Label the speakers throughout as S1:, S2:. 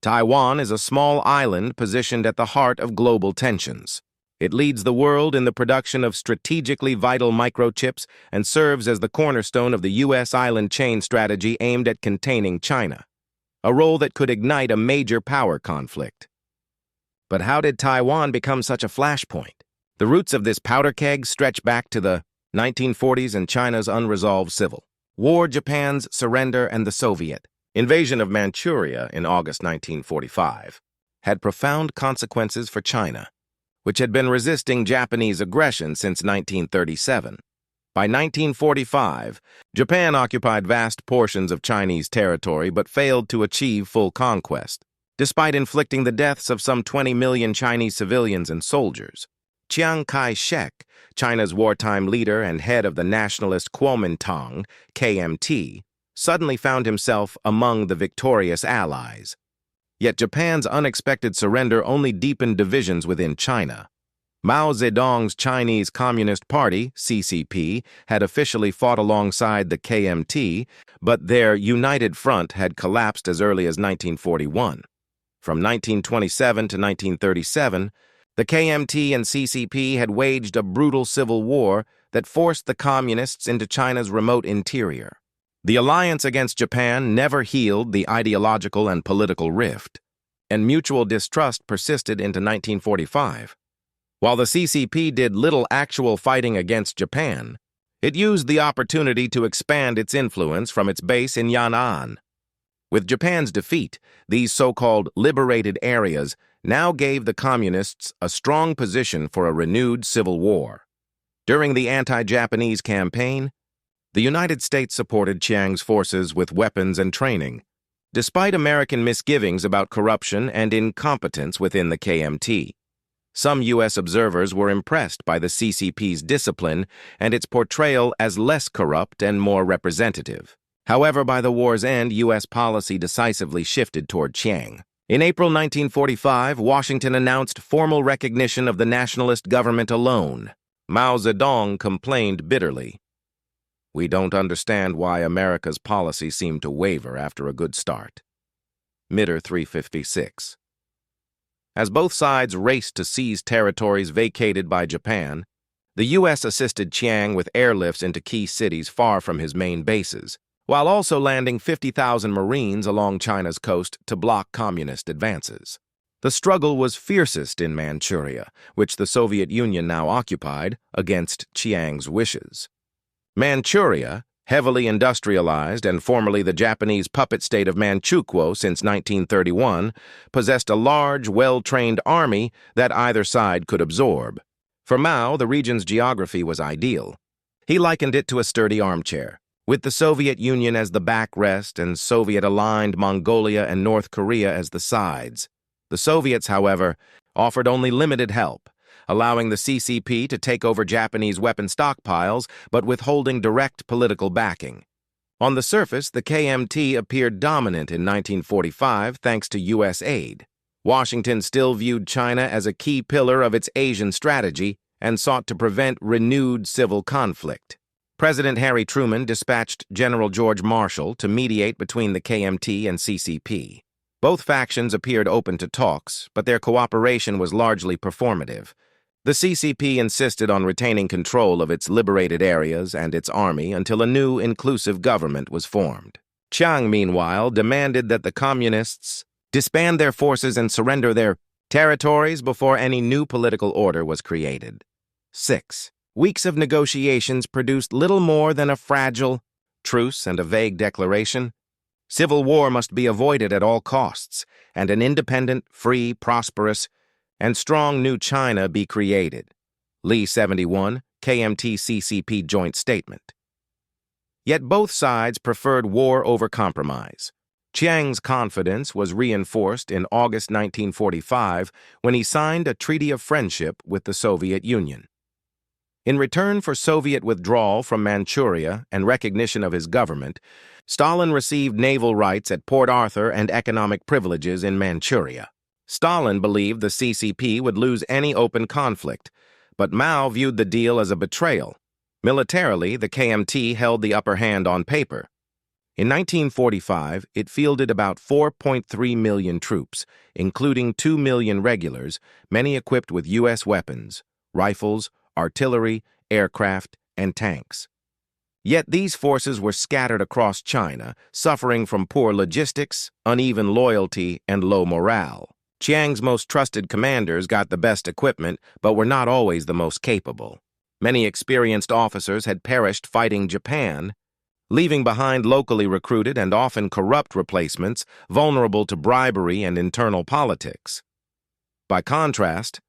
S1: Taiwan is a small island positioned at the heart of global tensions. It leads the world in the production of strategically vital microchips and serves as the cornerstone of the U.S. island chain strategy aimed at containing China, a role that could ignite a major power conflict. But how did Taiwan become such a flashpoint? The roots of this powder keg stretch back to the 1940s and China's unresolved civil war, Japan's surrender, and the Soviet invasion of Manchuria in August 1945 had profound consequences for China, which had been resisting Japanese aggression since 1937. By 1945, Japan occupied vast portions of Chinese territory but failed to achieve full conquest. Despite inflicting the deaths of some 20 million Chinese civilians and soldiers, Chiang Kai-shek, China's wartime leader and head of the nationalist Kuomintang, KMT, suddenly found himself among the victorious allies. Yet Japan's unexpected surrender only deepened divisions within China. Mao Zedong's Chinese Communist Party, CCP, had officially fought alongside the KMT, but their united front had collapsed as early as 1941. From 1927 to 1937, the KMT and CCP had waged a brutal civil war that forced the communists into China's remote interior. The alliance against Japan never healed the ideological and political rift, and mutual distrust persisted into 1945. While the CCP did little actual fighting against Japan, it used the opportunity to expand its influence from its base in Yan'an. With Japan's defeat, these so-called liberated areas now gave the communists a strong position for a renewed civil war. During the anti-Japanese campaign, the United States supported Chiang's forces with weapons and training, despite American misgivings about corruption and incompetence within the KMT. Some U.S. observers were impressed by the CCP's discipline and its portrayal as less corrupt and more representative. However, by the war's end, U.S. policy decisively shifted toward Chiang. In April 1945, Washington announced formal recognition of the nationalist government alone. Mao Zedong complained bitterly. "We don't understand why America's policy seemed to waver after a good start." Mitter 356. As both sides raced to seize territories vacated by Japan, the U.S. assisted Chiang with airlifts into key cities far from his main bases, while also landing 50,000 Marines along China's coast to block communist advances. The struggle was fiercest in Manchuria, which the Soviet Union now occupied, against Chiang's wishes. Manchuria, heavily industrialized and formerly the Japanese puppet state of Manchukuo since 1931, possessed a large, well-trained army that either side could absorb. For Mao, the region's geography was ideal. He likened it to a sturdy armchair, with the Soviet Union as the backrest and Soviet-aligned Mongolia and North Korea as the sides. The Soviets, however, offered only limited help, allowing the CCP to take over Japanese weapon stockpiles but withholding direct political backing. On the surface, the KMT appeared dominant in 1945 thanks to U.S. aid. Washington still viewed China as a key pillar of its Asian strategy and sought to prevent renewed civil conflict. President Harry Truman dispatched General George Marshall to mediate between the KMT and CCP. Both factions appeared open to talks, but their cooperation was largely performative. The CCP insisted on retaining control of its liberated areas and its army until a new, inclusive government was formed. Chiang, meanwhile, demanded that the communists disband their forces and surrender their territories before any new political order was created. 6. Weeks of negotiations produced little more than a fragile truce and a vague declaration. Civil war must be avoided at all costs, and an independent, free, prosperous, and strong new China be created. Lee 71, KMT-CCP Joint Statement. Yet both sides preferred war over compromise. Chiang's confidence was reinforced in August 1945 when he signed a treaty of friendship with the Soviet Union. In return for Soviet withdrawal from Manchuria and recognition of his government, Stalin received naval rights at Port Arthur and economic privileges in Manchuria. Stalin believed the CCP would lose any open conflict, but Mao viewed the deal as a betrayal. Militarily, the KMT held the upper hand on paper. In 1945, it fielded about 4.3 million troops, including 2 million regulars, many equipped with U.S. weapons, rifles, artillery, aircraft, and tanks. Yet these forces were scattered across China, suffering from poor logistics, uneven loyalty, and low morale. Chiang's most trusted commanders got the best equipment, but were not always the most capable. Many experienced officers had perished fighting Japan, leaving behind locally recruited and often corrupt replacements vulnerable to bribery and internal politics. By contrast,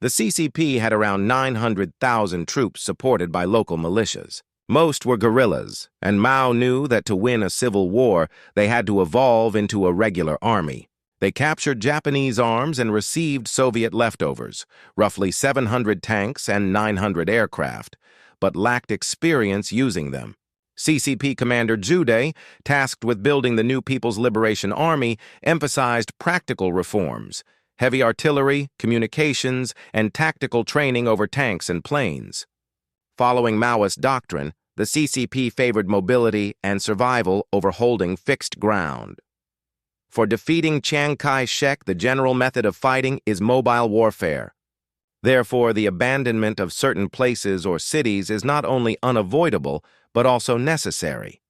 S1: the CCP had around 900,000 troops supported by local militias. Most were guerrillas, and Mao knew that to win a civil war, they had to evolve into a regular army. They captured Japanese arms and received Soviet leftovers, roughly 700 tanks and 900 aircraft, but lacked experience using them. CCP Commander Zhu Dai, tasked with building the new People's Liberation Army, emphasized practical reforms, heavy artillery, communications, and tactical training over tanks and planes. Following Maoist doctrine, the CCP favored mobility and survival over holding fixed ground. For defeating Chiang Kai-shek, the general method of fighting is mobile warfare. Therefore, the abandonment of certain places or cities is not only unavoidable, but also necessary.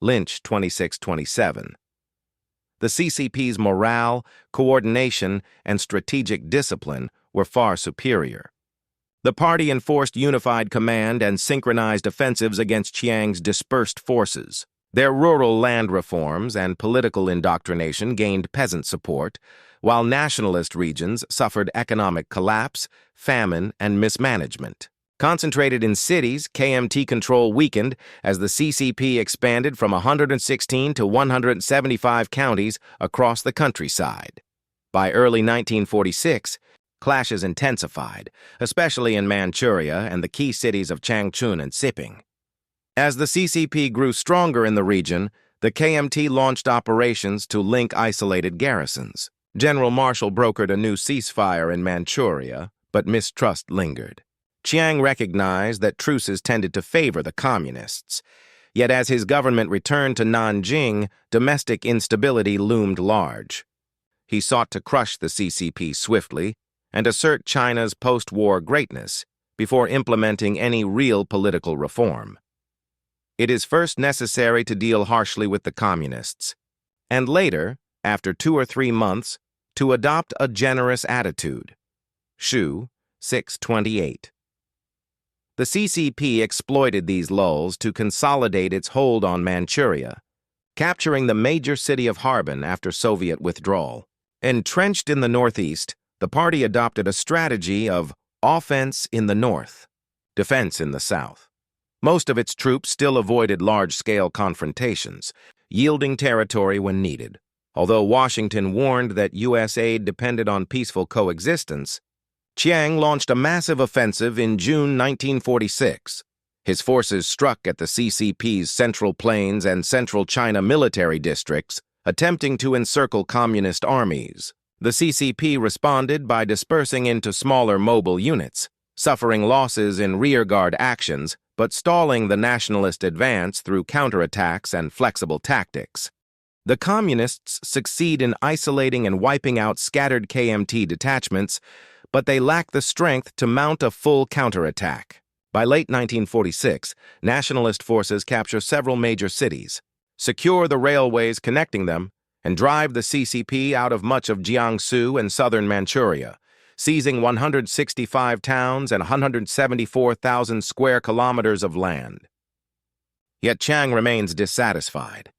S1: Lynch, 2627. The CCP's morale, coordination, and strategic discipline were far superior. The party enforced unified command and synchronized offensives against Chiang's dispersed forces. Their rural land reforms and political indoctrination gained peasant support, while nationalist regions suffered economic collapse, famine, and mismanagement. Concentrated in cities, KMT control weakened as the CCP expanded from 116 to 175 counties across the countryside. By early 1946, clashes intensified, especially in Manchuria and the key cities of Changchun and Siping. As the CCP grew stronger in the region, the KMT launched operations to link isolated garrisons. General Marshall brokered a new ceasefire in Manchuria, but mistrust lingered. Chiang recognized that truces tended to favor the communists. Yet as his government returned to Nanjing, domestic instability loomed large. He sought to crush the CCP swiftly and assert China's post-war greatness before implementing any real political reform. It is first necessary to deal harshly with the communists, and later, after 2 or 3 months, to adopt a generous attitude. Shu, 628. The CCP exploited these lulls to consolidate its hold on Manchuria, capturing the major city of Harbin after Soviet withdrawal. Entrenched in the northeast, the party adopted a strategy of offense in the north, defense in the south. Most of its troops still avoided large-scale confrontations, yielding territory when needed. Although Washington warned that U.S. aid depended on peaceful coexistence, Chiang launched a massive offensive in June 1946. His forces struck at the CCP's Central Plains and Central China military districts, attempting to encircle communist armies. The CCP responded by dispersing into smaller mobile units, suffering losses in rearguard actions, but stalling the nationalist advance through counterattacks and flexible tactics. The communists succeed in isolating and wiping out scattered KMT detachments, but they lack the strength to mount a full counterattack. By late 1946, nationalist forces capture several major cities, secure the railways connecting them, and drive the CCP out of much of Jiangsu and southern Manchuria, seizing 165 towns and 174,000 square kilometers of land. Yet Chiang remains dissatisfied.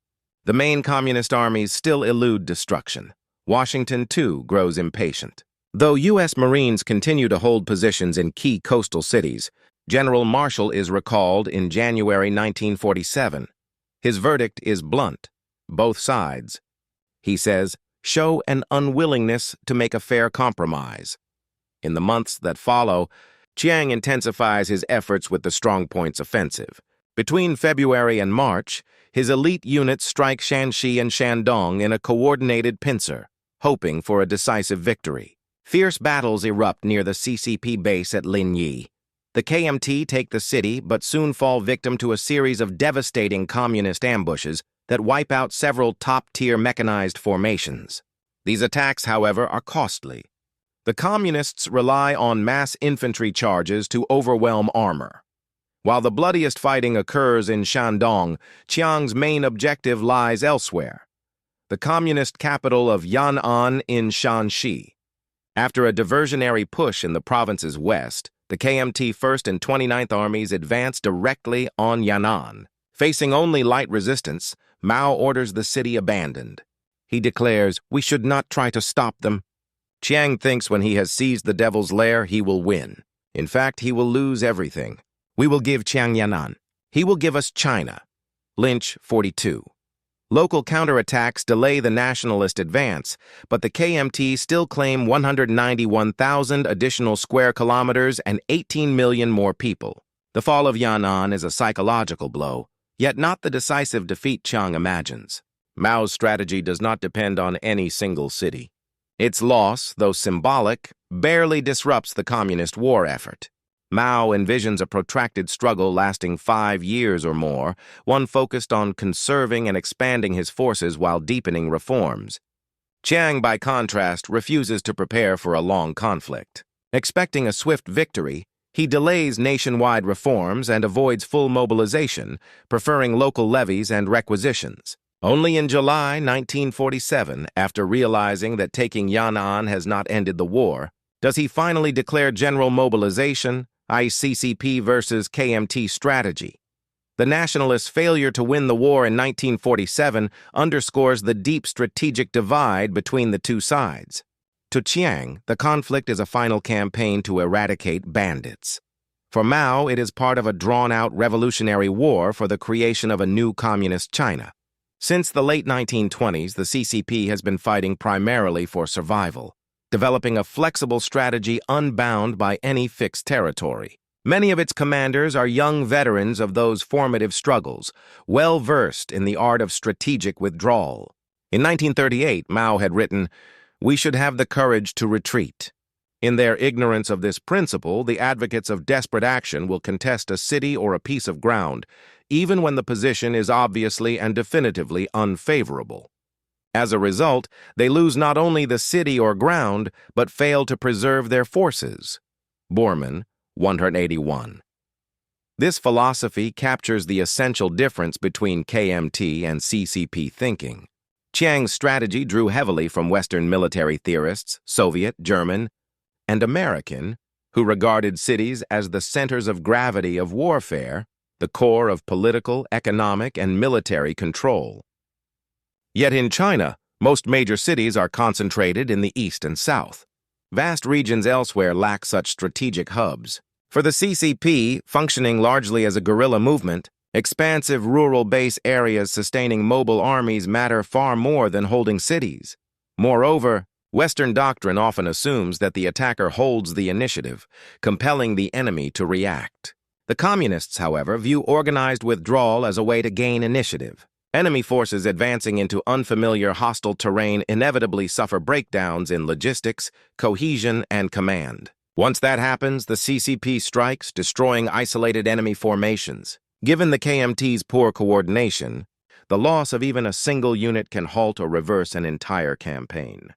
S1: The main communist armies still elude destruction. Washington, too, grows impatient. Though U.S. Marines continue to hold positions in key coastal cities, General Marshall is recalled in January 1947. His verdict is blunt. Both sides, he says, show an unwillingness to make a fair compromise. In the months that follow, Chiang intensifies his efforts with the Strongpoints offensive. Between February and March, his elite units strike Shanxi and Shandong in a coordinated pincer, hoping for a decisive victory. Fierce battles erupt near the CCP base at Linyi. The KMT take the city but soon fall victim to a series of devastating communist ambushes that wipe out several top-tier mechanized formations. These attacks, however, are costly. The Communists rely on mass infantry charges to overwhelm armor. While the bloodiest fighting occurs in Shandong, Chiang's main objective lies elsewhere, the Communist capital of Yan'an in Shanxi. After a diversionary push in the province's west, the KMT 1st and 29th Armies advanced directly on Yan'an. Facing only light resistance, Mao orders the city abandoned. He declares, "We should not try to stop them." Chiang thinks when he has seized the Devil's Lair, he will win. In fact, he will lose everything. "We will give Chiang Yan'an. He will give us China." Lynch, 42. Local counterattacks delay the nationalist advance, but the KMT still claim 191,000 additional square kilometers and 18 million more people. The fall of Yan'an is a psychological blow, yet not the decisive defeat Chiang imagines. Mao's strategy does not depend on any single city. Its loss, though symbolic, barely disrupts the communist war effort. Mao envisions a protracted struggle lasting 5 years or more, one focused on conserving and expanding his forces while deepening reforms. Chiang, by contrast, refuses to prepare for a long conflict. Expecting a swift victory, he delays nationwide reforms and avoids full mobilization, preferring local levies and requisitions. Only in July 1947, after realizing that taking Yan'an has not ended the war, does he finally declare general mobilization, i.e. CCP versus KMT strategy. The nationalists' failure to win the war in 1947 underscores the deep strategic divide between the two sides. To Chiang, the conflict is a final campaign to eradicate bandits. For Mao, it is part of a drawn-out revolutionary war for the creation of a new communist China. Since the late 1920s, the CCP has been fighting primarily for survival, developing a flexible strategy unbound by any fixed territory. Many of its commanders are young veterans of those formative struggles, well-versed in the art of strategic withdrawal. In 1938, Mao had written, "We should have the courage to retreat." In their ignorance of this principle, the advocates of desperate action will contest a city or a piece of ground, even when the position is obviously and definitively unfavorable. As a result, they lose not only the city or ground, but fail to preserve their forces. Bormann, 181. This philosophy captures the essential difference between KMT and CCP thinking. Chiang's strategy drew heavily from Western military theorists, Soviet, German, and American, who regarded cities as the centers of gravity of warfare, the core of political, economic, and military control. Yet in China, most major cities are concentrated in the east and south. Vast regions elsewhere lack such strategic hubs. For the CCP, functioning largely as a guerrilla movement, expansive rural base areas sustaining mobile armies matter far more than holding cities. Moreover, Western doctrine often assumes that the attacker holds the initiative, compelling the enemy to react. The Communists, however, view organized withdrawal as a way to gain initiative. Enemy forces advancing into unfamiliar hostile terrain inevitably suffer breakdowns in logistics, cohesion, and command. Once that happens, the CCP strikes, destroying isolated enemy formations. Given the KMT's poor coordination, the loss of even a single unit can halt or reverse an entire campaign.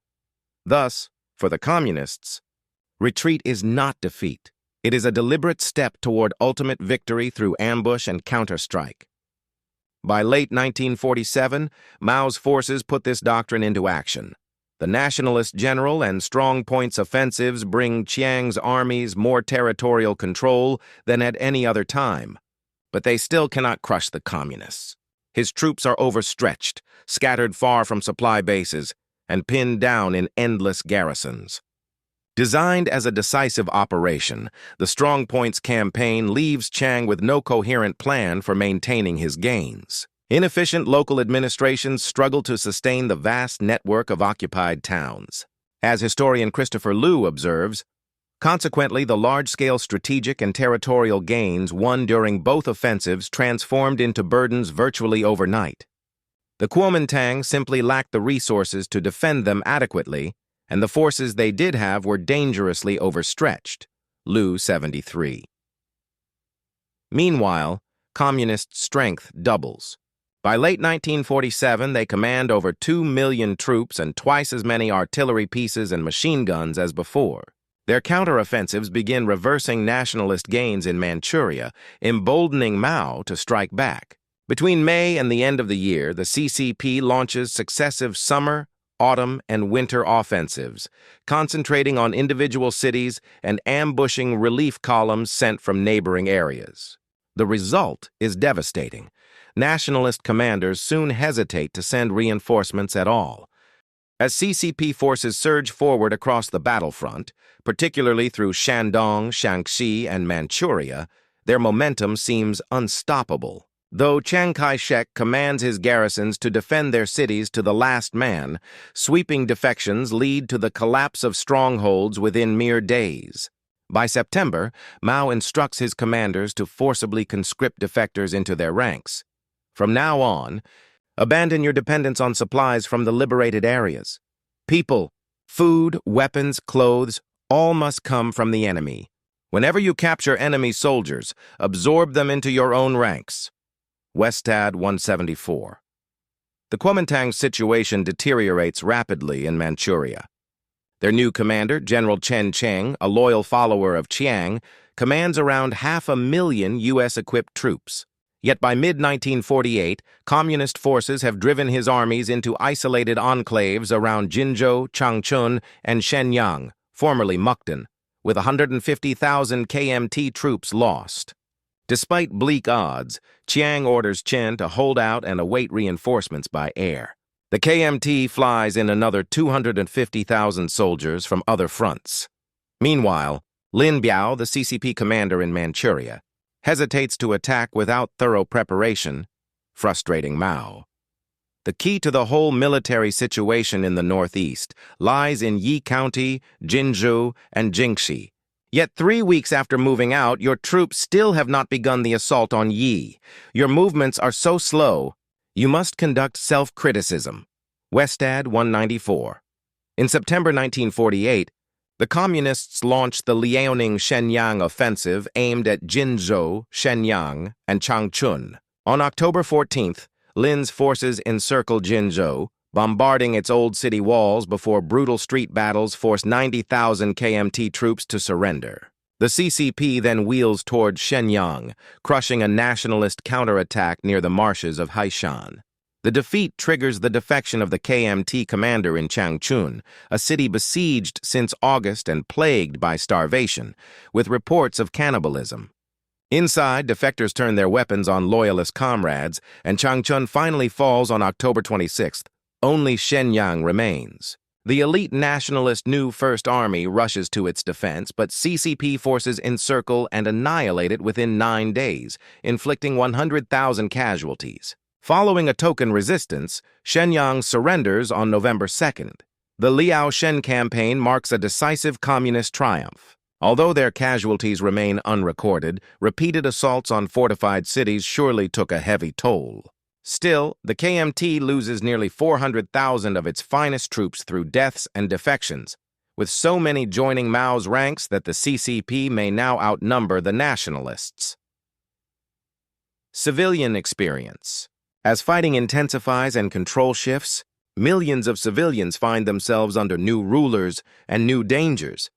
S1: Thus, for the Communists, retreat is not defeat. It is a deliberate step toward ultimate victory through ambush and counterstrike. By late 1947, Mao's forces put this doctrine into action. The Nationalist General and Strong Points offensives bring Chiang's armies more territorial control than at any other time. But they still cannot crush the Communists. His troops are overstretched, scattered far from supply bases, and pinned down in endless garrisons. Designed as a decisive operation, the Strong Points campaign leaves Chiang with no coherent plan for maintaining his gains. Inefficient local administrations struggle to sustain the vast network of occupied towns. As historian Christopher Liu observes, consequently, the large-scale strategic and territorial gains won during both offensives transformed into burdens virtually overnight. The Kuomintang simply lacked the resources to defend them adequately, and the forces they did have were dangerously overstretched. Liu, 73. Meanwhile, Communist strength doubles. By late 1947, they command over 2 million troops and twice as many artillery pieces and machine guns as before. Their counteroffensives begin reversing nationalist gains in Manchuria, emboldening Mao to strike back. Between May and the end of the year, the CCP launches successive summer, autumn, and winter offensives, concentrating on individual cities and ambushing relief columns sent from neighboring areas. The result is devastating. Nationalist commanders soon hesitate to send reinforcements at all. As CCP forces surge forward across the battlefront, particularly through Shandong, Shaanxi, and Manchuria, their momentum seems unstoppable. Though Chiang Kai-shek commands his garrisons to defend their cities to the last man, sweeping defections lead to the collapse of strongholds within mere days. By September, Mao instructs his commanders to forcibly conscript defectors into their ranks. From now on, abandon your dependence on supplies from the liberated areas. People, food, weapons, clothes, all must come from the enemy. Whenever you capture enemy soldiers, absorb them into your own ranks. Westad 174. The Kuomintang situation deteriorates rapidly in Manchuria. Their new commander, General Chen Cheng, a loyal follower of Chiang, commands around 500,000 U.S.-equipped troops. Yet by mid-1948, communist forces have driven his armies into isolated enclaves around Jinzhou, Changchun, and Shenyang, formerly Mukden, with 150,000 KMT troops lost. Despite bleak odds, Chiang orders Chen to hold out and await reinforcements by air. The KMT flies in another 250,000 soldiers from other fronts. Meanwhile, Lin Biao, the CCP commander in Manchuria, hesitates to attack without thorough preparation, frustrating Mao. The key to the whole military situation in the northeast lies in Yi County, Jinzhou, and Jingxi. Yet 3 weeks after moving out, your troops still have not begun the assault on Yi. Your movements are so slow, you must conduct self-criticism. Westad 194. In September 1948, the Communists launched the Liaoning-Shenyang offensive aimed at Jinzhou, Shenyang, and Changchun. On October 14th, Lin's forces encircled Jinzhou, bombarding its old city walls before brutal street battles forced 90,000 KMT troops to surrender. The CCP then wheels toward Shenyang, crushing a nationalist counterattack near the marshes of Haishan. The defeat triggers the defection of the KMT commander in Changchun, a city besieged since August and plagued by starvation, with reports of cannibalism. Inside, defectors turn their weapons on loyalist comrades, and Changchun finally falls on October 26th. Only Shenyang remains. The elite nationalist New First Army rushes to its defense, but CCP forces encircle and annihilate it within 9 days, inflicting 100,000 casualties. Following a token resistance, Shenyang surrenders on November 2nd. The Liao Shen campaign marks a decisive communist triumph. Although their casualties remain unrecorded, repeated assaults on fortified cities surely took a heavy toll. Still, the KMT loses nearly 400,000 of its finest troops through deaths and defections, with so many joining Mao's ranks that the CCP may now outnumber the nationalists. Civilian experience. As fighting intensifies and control shifts, millions of civilians find themselves under new rulers and new dangers.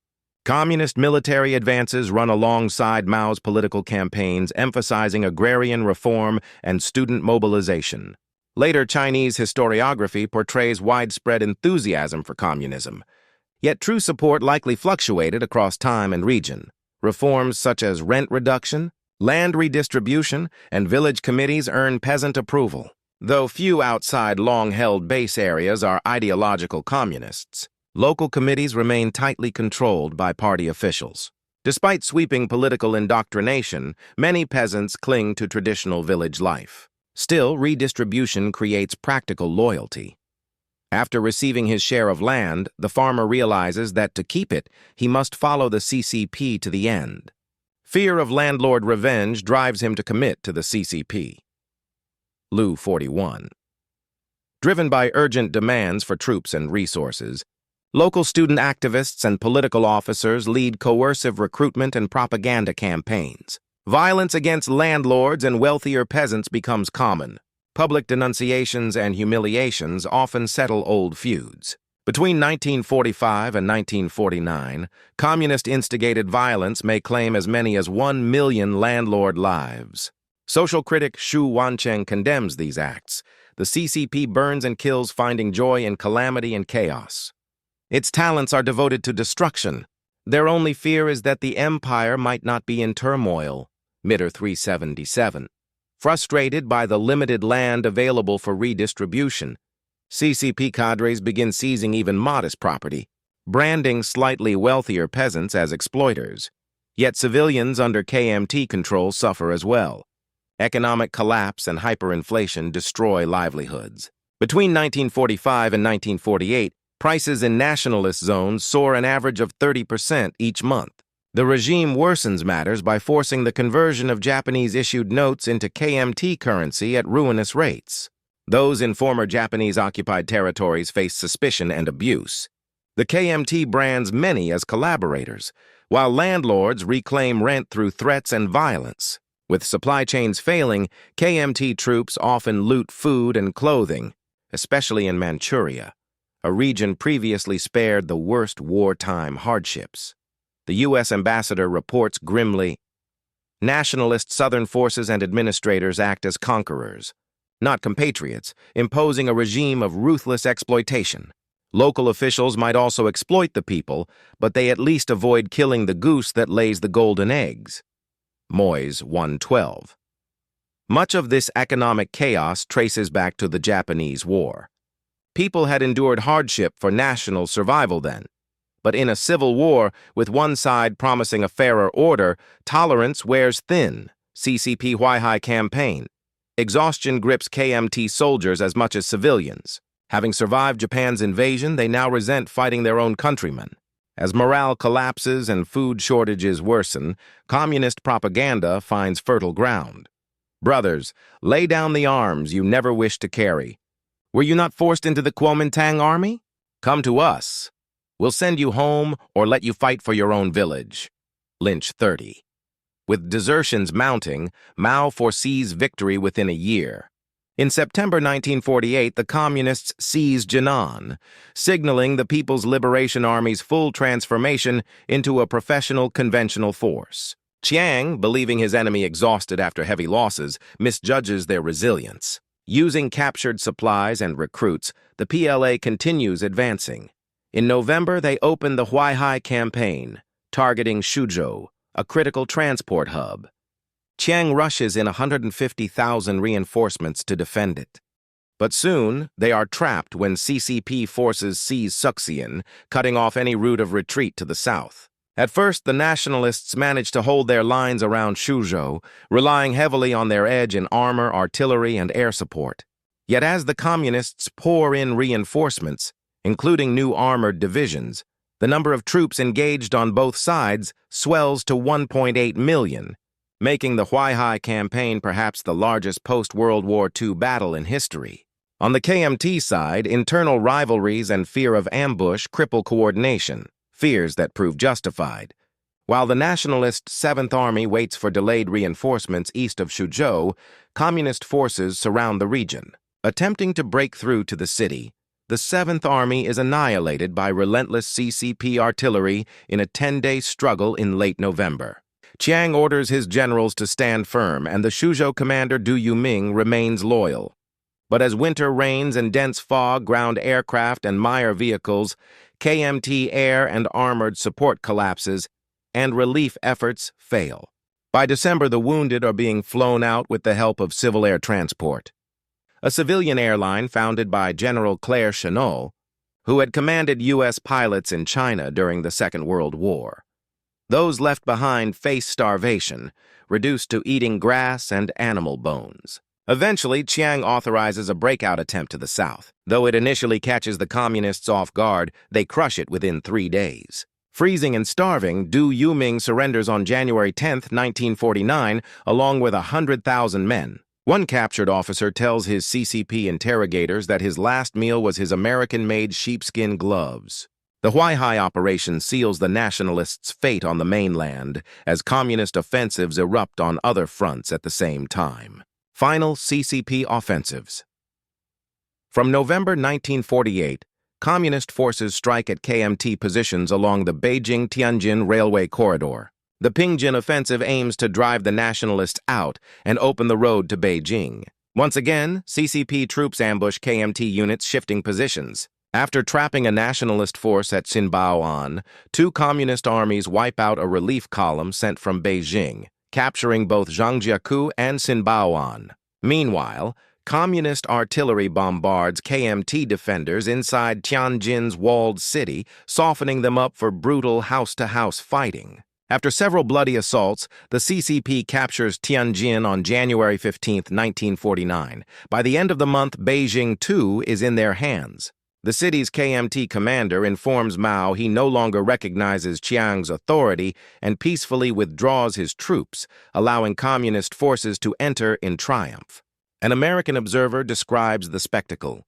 S1: Communist military advances run alongside Mao's political campaigns, emphasizing agrarian reform and student mobilization. Later Chinese historiography portrays widespread enthusiasm for communism. Yet true support likely fluctuated across time and region. Reforms such as rent reduction, land redistribution, and village committees earn peasant approval, though few outside long-held base areas are ideological communists. Local committees remain tightly controlled by party officials. Despite sweeping political indoctrination, many peasants cling to traditional village life. Still, redistribution creates practical loyalty. After receiving his share of land, the farmer realizes that to keep it, he must follow the CCP to the end. Fear of landlord revenge drives him to commit to the CCP. Lu 41. Driven by urgent demands for troops and resources, local student activists and political officers lead coercive recruitment and propaganda campaigns. Violence against landlords and wealthier peasants becomes common. Public denunciations and humiliations often settle old feuds. Between 1945 and 1949, communist-instigated violence may claim as many as 1 million landlord lives. Social critic Xu Wancheng condemns these acts. The CCP burns and kills, finding joy in calamity and chaos. Its talents are devoted to destruction. Their only fear is that the empire might not be in turmoil. Mitter 377. Frustrated by the limited land available for redistribution, CCP cadres begin seizing even modest property, branding slightly wealthier peasants as exploiters. Yet civilians under KMT control suffer as well. Economic collapse and hyperinflation destroy livelihoods. Between 1945 and 1948, prices in nationalist zones soar an average of 30% each month. The regime worsens matters by forcing the conversion of Japanese-issued notes into KMT currency at ruinous rates. Those in former Japanese-occupied territories face suspicion and abuse. The KMT brands many as collaborators, while landlords reclaim rent through threats and violence. With supply chains failing, KMT troops often loot food and clothing, especially in Manchuria, a region previously spared the worst wartime hardships. The U.S. ambassador reports grimly, "Nationalist Southern forces and administrators act as conquerors, not compatriots, imposing a regime of ruthless exploitation. Local officials might also exploit the people, but they at least avoid killing the goose that lays the golden eggs." Moyes 112. Much of this economic chaos traces back to the Japanese War. People had endured hardship for national survival then. But in a civil war, with one side promising a fairer order, tolerance wears thin. CCP Huaihai campaign. Exhaustion grips KMT soldiers as much as civilians. Having survived Japan's invasion, they now resent fighting their own countrymen. As morale collapses and food shortages worsen, communist propaganda finds fertile ground. Brothers, lay down the arms you never wished to carry. Were you not forced into the Kuomintang army? Come to us. We'll send you home or let you fight for your own village. Lynch 30. With desertions mounting, Mao foresees victory within a year. In September 1948, the Communists seized Jinan, signaling the People's Liberation Army's full transformation into a professional conventional force. Chiang, believing his enemy exhausted after heavy losses, misjudges their resilience. Using captured supplies and recruits, the PLA continues advancing. In November, they opened the Huaihai campaign, targeting Suzhou, a critical transport hub. Chiang rushes in 150,000 reinforcements to defend it. But soon, they are trapped when CCP forces seize Suxian, cutting off any route of retreat to the south. At first, the nationalists managed to hold their lines around Suzhou, relying heavily on their edge in armor, artillery, and air support. Yet as the communists pour in reinforcements, including new armored divisions, the number of troops engaged on both sides swells to 1.8 million, making the Huaihai campaign perhaps the largest post-World War II battle in history. On the KMT side, internal rivalries and fear of ambush cripple coordination, fears that prove justified. While the nationalist 7th Army waits for delayed reinforcements east of Suzhou, communist forces surround the region. Attempting to break through to the city, the 7th Army is annihilated by relentless CCP artillery in a 10-day struggle in late November. Chiang orders his generals to stand firm, and the Suzhou commander Du Yuming remains loyal. But as winter rains and dense fog ground aircraft and Meyer vehicles, KMT air and armored support collapses, and relief efforts fail. By December, the wounded are being flown out with the help of civil air transport. A civilian airline founded by General Claire Chennault, who had commanded U.S. pilots in China during the Second World War. Those left behind face starvation, reduced to eating grass and animal bones. Eventually, Chiang authorizes a breakout attempt to the south. Though it initially catches the communists off guard, they crush it within 3 days. Freezing and starving, Du Yuming surrenders on January 10, 1949, along with 100,000 men. One captured officer tells his CCP interrogators that his last meal was his American-made sheepskin gloves. The Huaihai operation seals the nationalists' fate on the mainland as communist offensives erupt on other fronts at the same time. Final CCP offensives. From November 1948, Communist forces strike at KMT positions along the Beijing-Tianjin railway corridor. The Pingjin offensive aims to drive the nationalists out and open the road to Beijing. Once again, CCP troops ambush KMT units shifting positions. After trapping a nationalist force at Xinbaoan, two communist armies wipe out a relief column sent from Beijing, capturing both Zhangjiakou and Xinbaoan. Meanwhile, Communist artillery bombards KMT defenders inside Tianjin's walled city, softening them up for brutal house-to-house fighting. After several bloody assaults, the CCP captures Tianjin on January 15, 1949. By the end of the month, Beijing, too, is in their hands. The city's KMT commander informs Mao he no longer recognizes Chiang's authority and peacefully withdraws his troops, allowing communist forces to enter in triumph. An American observer describes the spectacle.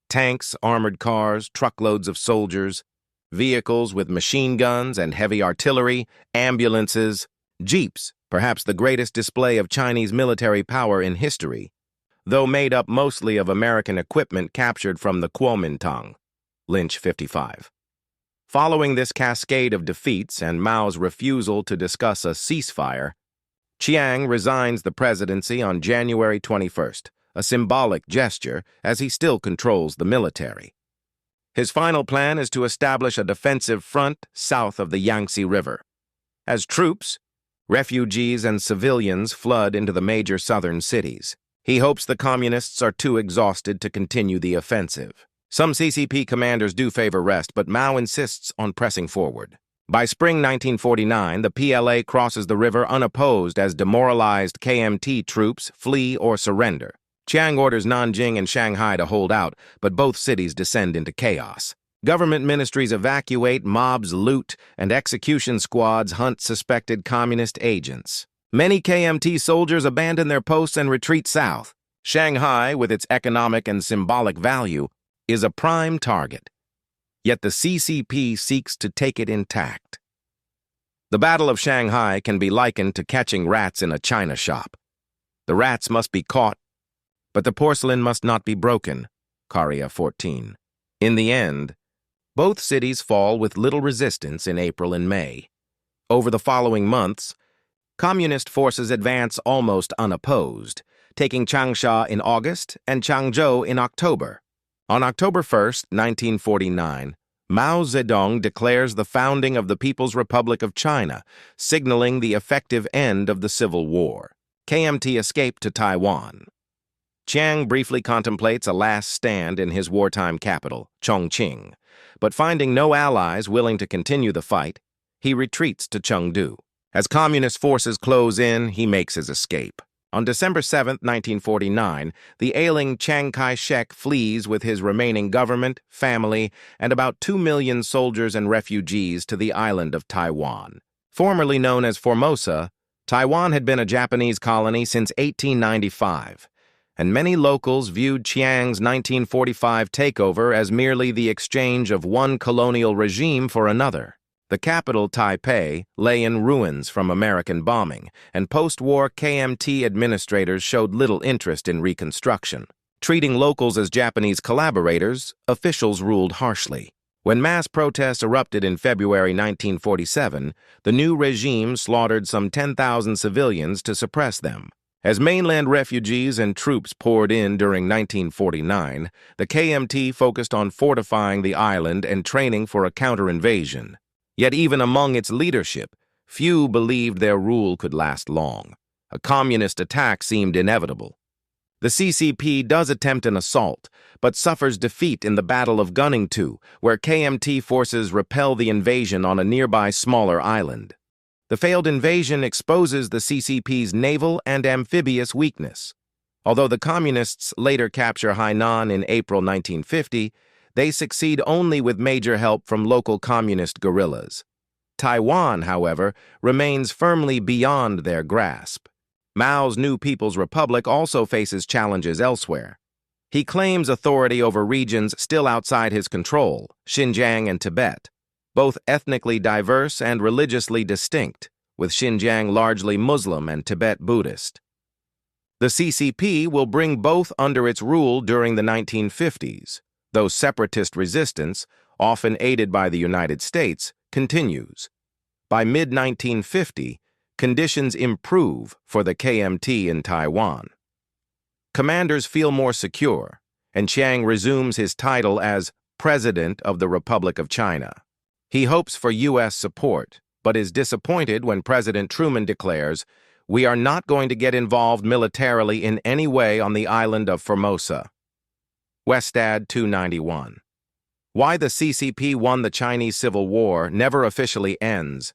S1: Tanks, armored cars, truckloads of soldiers, vehicles with machine guns and heavy artillery, ambulances, jeeps, perhaps the greatest display of Chinese military power in history, though made up mostly of American equipment captured from the Kuomintang. Lynch 55. Following this cascade of defeats and Mao's refusal to discuss a ceasefire, Chiang resigns the presidency on January 21st, a symbolic gesture as he still controls the military. His final plan is to establish a defensive front south of the Yangtze River. As troops, refugees, and civilians flood into the major southern cities, he hopes the communists are too exhausted to continue the offensive. Some CCP commanders do favor rest, but Mao insists on pressing forward. By spring 1949, the PLA crosses the river unopposed as demoralized KMT troops flee or surrender. Chiang orders Nanjing and Shanghai to hold out, but both cities descend into chaos. Government ministries evacuate, mobs loot, and execution squads hunt suspected communist agents. Many KMT soldiers abandon their posts and retreat south. Shanghai, with its economic and symbolic value, is a prime target. Yet the CCP seeks to take it intact. The Battle of Shanghai can be likened to catching rats in a china shop. The rats must be caught, but the porcelain must not be broken. Karia 14. In the end, both cities fall with little resistance in April and May. Over the following months, Communist forces advance almost unopposed, taking Changsha in August and Changzhou in October. On October 1, 1949, Mao Zedong declares the founding of the People's Republic of China, signaling the effective end of the Civil War. KMT escaped to Taiwan. Chiang briefly contemplates a last stand in his wartime capital, Chongqing, but finding no allies willing to continue the fight, he retreats to Chengdu. As communist forces close in, he makes his escape. On December 7, 1949, the ailing Chiang Kai-shek flees with his remaining government, family, and about 2 million soldiers and refugees to the island of Taiwan. Formerly known as Formosa, Taiwan had been a Japanese colony since 1895, and many locals viewed Chiang's 1945 takeover as merely the exchange of one colonial regime for another. The capital, Taipei, lay in ruins from American bombing, and post-war KMT administrators showed little interest in reconstruction. Treating locals as Japanese collaborators, officials ruled harshly. When mass protests erupted in February 1947, the new regime slaughtered some 10,000 civilians to suppress them. As mainland refugees and troops poured in during 1949, the KMT focused on fortifying the island and training for a counter-invasion. Yet even among its leadership, few believed their rule could last long. A communist attack seemed inevitable. The CCP does attempt an assault, but suffers defeat in the Battle of Gunningtou, where KMT forces repel the invasion on a nearby smaller island. The failed invasion exposes the CCP's naval and amphibious weakness. Although the Communists later capture Hainan in April 1950, they succeed only with major help from local communist guerrillas. Taiwan, however, remains firmly beyond their grasp. Mao's new People's Republic also faces challenges elsewhere. He claims authority over regions still outside his control, Xinjiang and Tibet, both ethnically diverse and religiously distinct, with Xinjiang largely Muslim and Tibet Buddhist. The CCP will bring both under its rule during the 1950s, though separatist resistance, often aided by the United States, continues. By mid-1950, conditions improve for the KMT in Taiwan. Commanders feel more secure, and Chiang resumes his title as President of the Republic of China. He hopes for U.S. support, but is disappointed when President Truman declares, "We are not going to get involved militarily in any way on the island of Formosa." Westad 291. Why the CCP won the Chinese Civil War never officially ends,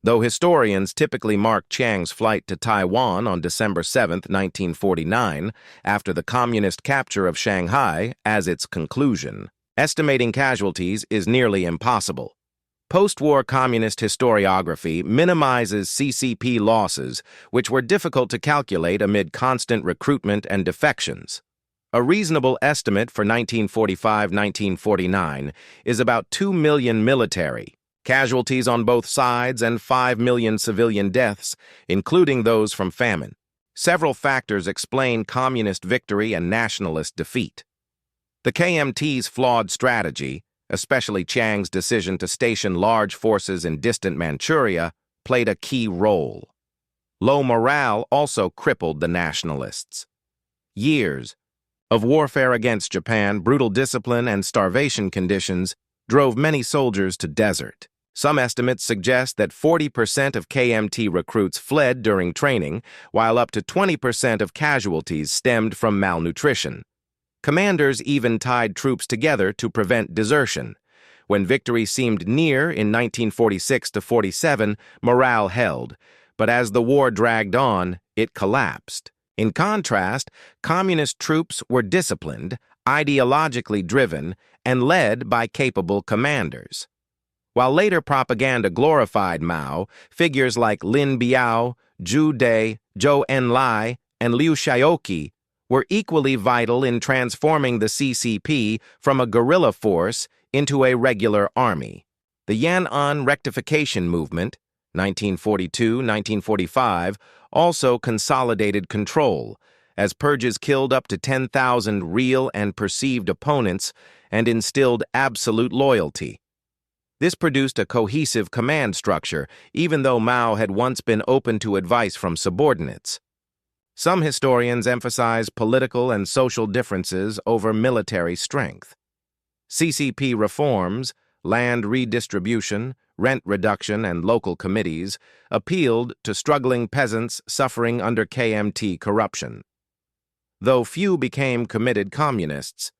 S1: though historians typically mark Chiang's flight to Taiwan on December 7, 1949, after the communist capture of Shanghai, as its conclusion. Estimating casualties is nearly impossible. Post-war communist historiography minimizes CCP losses, which were difficult to calculate amid constant recruitment and defections. A reasonable estimate for 1945-1949 is about 2 million military casualties on both sides and 5 million civilian deaths, including those from famine. Several factors explain communist victory and nationalist defeat. The KMT's flawed strategy, especially Chiang's decision to station large forces in distant Manchuria, played a key role. Low morale also crippled the nationalists. Years of warfare against Japan, brutal discipline, and starvation conditions drove many soldiers to desert. Some estimates suggest that 40% of KMT recruits fled during training, while up to 20% of casualties stemmed from malnutrition. Commanders even tied troops together to prevent desertion. When victory seemed near in 1946-47, morale held, but as the war dragged on, it collapsed. In contrast, communist troops were disciplined, ideologically driven, and led by capable commanders. While later propaganda glorified Mao, figures like Lin Biao, Zhu Dai, Zhou Enlai, and Liu Xiaoqi were equally vital in transforming the CCP from a guerrilla force into a regular army. The Yan'an Rectification Movement, 1942-1945, also consolidated control, as purges killed up to 10,000 real and perceived opponents and instilled absolute loyalty. This produced a cohesive command structure, even though Mao had once been open to advice from subordinates. Some historians emphasize political and social differences over military strength. CCP reforms, land redistribution, rent reduction, and local committees appealed to struggling peasants suffering under KMT corruption. Though few became committed communists,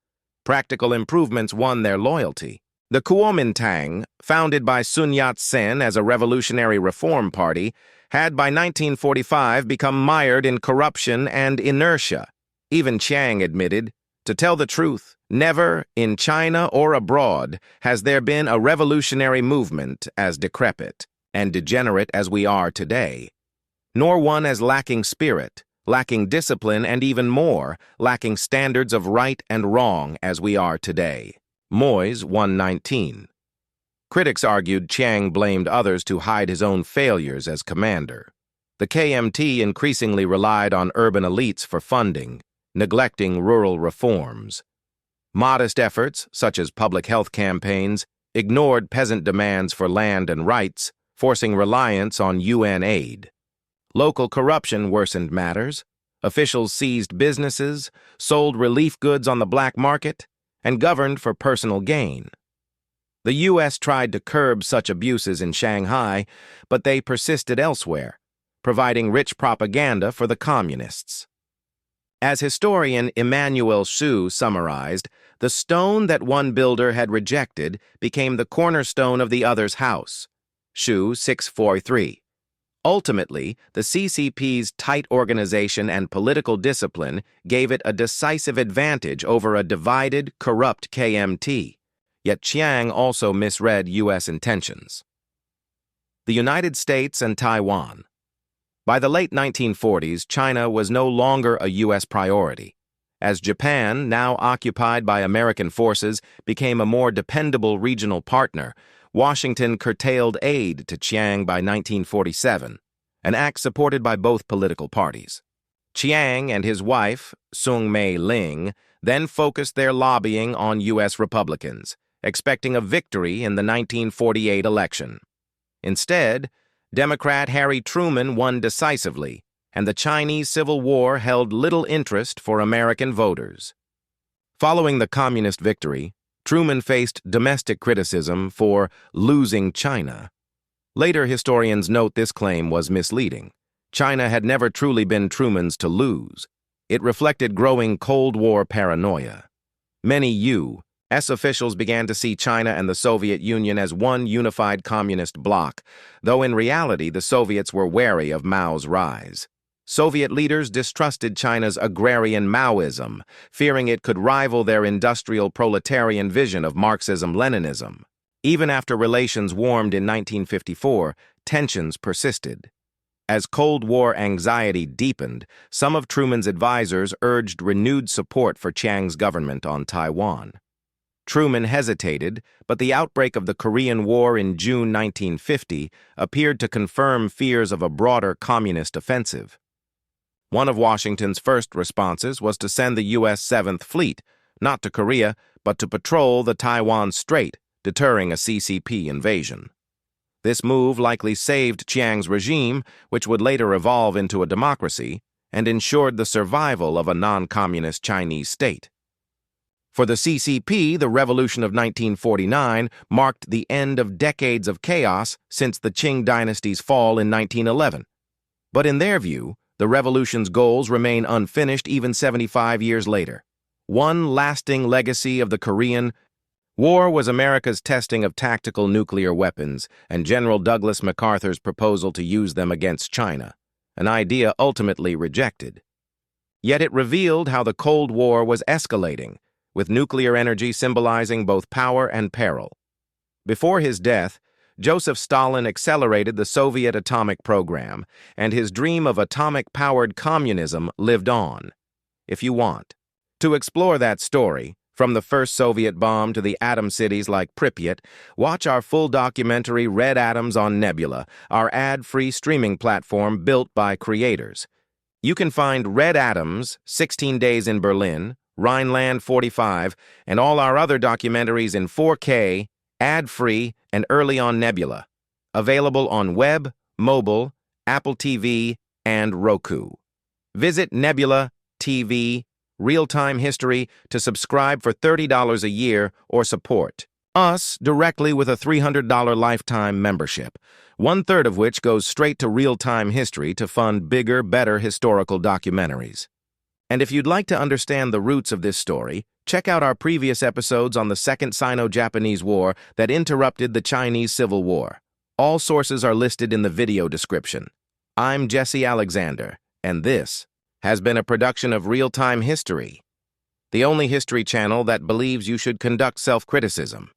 S1: practical improvements won their loyalty. The Kuomintang, founded by Sun Yat-sen as a revolutionary reform party, had by 1945 become mired in corruption and inertia. Even Chiang admitted, "To tell the truth, never, in China or abroad, has there been a revolutionary movement as decrepit and degenerate as we are today, nor one as lacking spirit, lacking discipline, and even more, lacking standards of right and wrong as we are today." Moyes 119. Critics argued Chiang blamed others to hide his own failures as commander. The KMT increasingly relied on urban elites for funding, neglecting rural reforms. Modest efforts, such as public health campaigns, ignored peasant demands for land and rights, forcing reliance on UN aid. Local corruption worsened matters. Officials seized businesses, sold relief goods on the black market, and governed for personal gain. The U.S. tried to curb such abuses in Shanghai, but they persisted elsewhere, providing rich propaganda for the communists. As historian Emmanuel Xu summarized, the stone that one builder had rejected became the cornerstone of the other's house. Xu 643. Ultimately, the CCP's tight organization and political discipline gave it a decisive advantage over a divided, corrupt KMT. Yet Chiang also misread U.S. intentions. The United States and Taiwan. By the late 1940s, China was no longer a U.S. priority. As Japan, now occupied by American forces, became a more dependable regional partner, Washington curtailed aid to Chiang by 1947, an act supported by both political parties. Chiang and his wife, Sung Mei Ling, then focused their lobbying on U.S. Republicans, expecting a victory in the 1948 election. Instead, Democrat Harry Truman won decisively, and the Chinese Civil War held little interest for American voters. Following the communist victory, Truman faced domestic criticism for losing China. Later historians note this claim was misleading. China had never truly been Truman's to lose. It reflected growing Cold War paranoia. Many U.S. officials began to see China and the Soviet Union as one unified communist bloc, though in reality the Soviets were wary of Mao's rise. Soviet leaders distrusted China's agrarian Maoism, fearing it could rival their industrial proletarian vision of Marxism-Leninism. Even after relations warmed in 1954, tensions persisted. As Cold War anxiety deepened, some of Truman's advisors urged renewed support for Chiang's government on Taiwan. Truman hesitated, but the outbreak of the Korean War in June 1950 appeared to confirm fears of a broader communist offensive. One of Washington's first responses was to send the U.S. 7th Fleet, not to Korea, but to patrol the Taiwan Strait, deterring a CCP invasion. This move likely saved Chiang's regime, which would later evolve into a democracy, and ensured the survival of a non-communist Chinese state. For the CCP, the Revolution of 1949 marked the end of decades of chaos since the Qing dynasty's fall in 1911. But in their view, the revolution's goals remain unfinished even 75 years later. One lasting legacy of the Korean War was America's testing of tactical nuclear weapons and General Douglas MacArthur's proposal to use them against China, an idea ultimately rejected. Yet it revealed how the Cold War was escalating, with nuclear energy symbolizing both power and peril. Before his death, Joseph Stalin accelerated the Soviet atomic program, and his dream of atomic-powered communism lived on. If you want to explore that story, from the first Soviet bomb to the atom cities like Pripyat, watch our full documentary Red Atoms on Nebula, our ad-free streaming platform built by creators. You can find Red Atoms, 16 Days in Berlin, Rhineland 45, and all our other documentaries in 4K, ad-free, and early on Nebula. Available on web, mobile, Apple TV, and Roku. Visit Nebula TV Real-Time History to subscribe for $30 a year or support us directly with a $300 lifetime membership, 1/3 of which goes straight to Real-Time History to fund bigger, better historical documentaries. And if you'd like to understand the roots of this story, check out our previous episodes on the Second Sino-Japanese War that interrupted the Chinese Civil War. All sources are listed in the video description. I'm Jesse Alexander, and this has been a production of Real-Time History, the only history channel that believes you should conduct self-criticism.